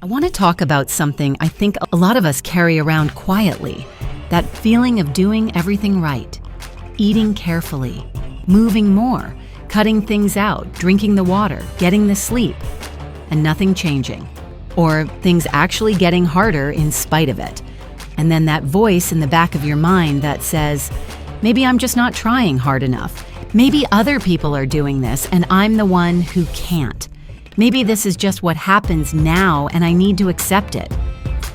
I want to talk about something I think a lot of us carry around quietly, that feeling of doing everything right, eating carefully, moving more, cutting things out, drinking the water, getting the sleep, and nothing changing, or things actually getting harder in spite of it. And then that voice in the back of your mind that says, maybe I'm just not trying hard enough. Maybe other people are doing this and I'm the one who can't. Maybe this is just what happens now and I need to accept it.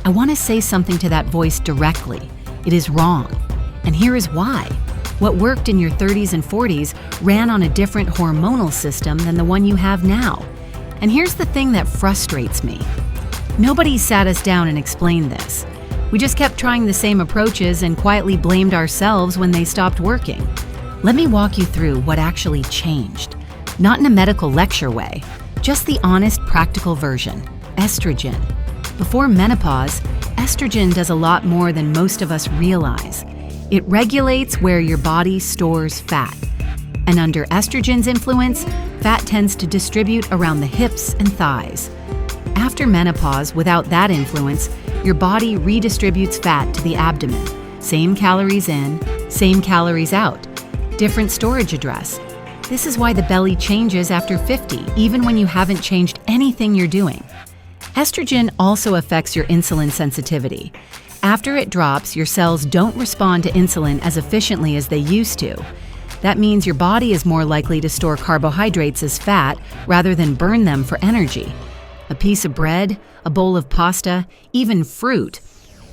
I want to say something to that voice directly. It is wrong. And here is why. What worked in your 30s and 40s ran on a different hormonal system than the one you have now. And here's the thing that frustrates me. Nobody sat us down and explained this. We just kept trying the same approaches and quietly blamed ourselves when they stopped working. Let me walk you through what actually changed. Not in a medical lecture way, just the honest, practical version. Estrogen. Before menopause, estrogen does a lot more than most of us realize. It regulates where your body stores fat. And under estrogen's influence, fat tends to distribute around the hips and thighs. After menopause, without that influence, your body redistributes fat to the abdomen. Same calories in, same calories out. Different storage address. This is why the belly changes after 50, even when you haven't changed anything you're doing. Estrogen also affects your insulin sensitivity. After it drops, your cells don't respond to insulin as efficiently as they used to. That means your body is more likely to store carbohydrates as fat rather than burn them for energy. A piece of bread, a bowl of pasta, even fruit.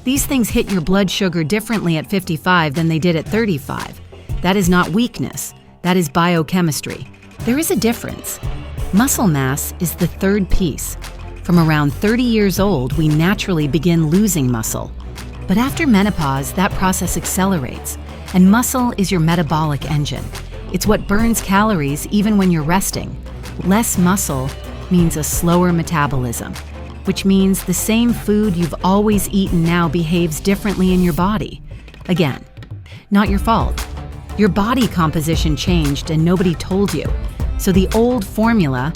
These things hit your blood sugar differently at 55 than they did at 35. That is not weakness. That is biochemistry. There is a difference. Muscle mass is the third piece. From around 30 years old, we naturally begin losing muscle. But after menopause, that process accelerates, and muscle is your metabolic engine. It's what burns calories even when you're resting. Less muscle means a slower metabolism, which means the same food you've always eaten now behaves differently in your body. Again, not your fault. Your body composition changed and nobody told you. So the old formula,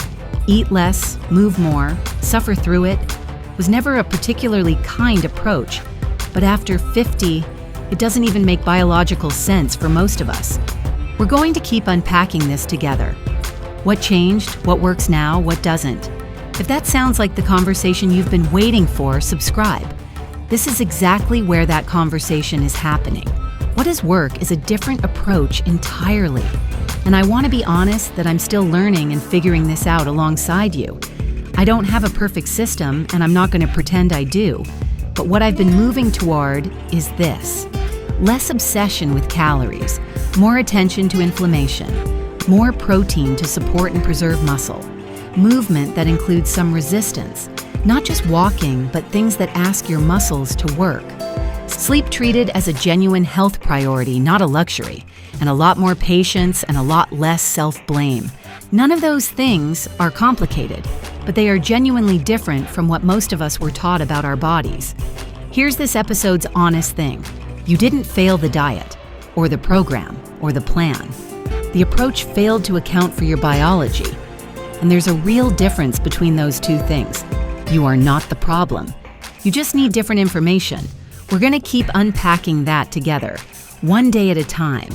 eat less, move more, suffer through it, was never a particularly kind approach. But after 50, it doesn't even make biological sense for most of us. We're going to keep unpacking this together. What changed, what works now, what doesn't. If that sounds like the conversation you've been waiting for, subscribe. This is exactly where that conversation is happening. What does work is a different approach entirely. And I want to be honest that I'm still learning and figuring this out alongside you. I don't have a perfect system, and I'm not going to pretend I do. But what I've been moving toward is this. Less obsession with calories, more attention to inflammation, more protein to support and preserve muscle, movement that includes some resistance, not just walking, but things that ask your muscles to work. Sleep treated as a genuine health priority, not a luxury, and a lot more patience and a lot less self-blame. None of those things are complicated, but they are genuinely different from what most of us were taught about our bodies. Here's this episode's honest thing. You didn't fail the diet, or the program, or the plan. The approach failed to account for your biology. And there's a real difference between those two things. You are not the problem. You just need different information. We're going to keep unpacking that together, one day at a time.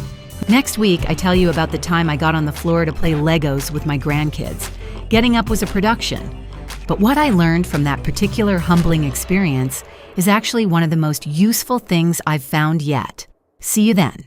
Next week, I tell you about the time I got on the floor to play Legos with my grandkids. Getting up was a production. But what I learned from that particular humbling experience is actually one of the most useful things I've found yet. See you then.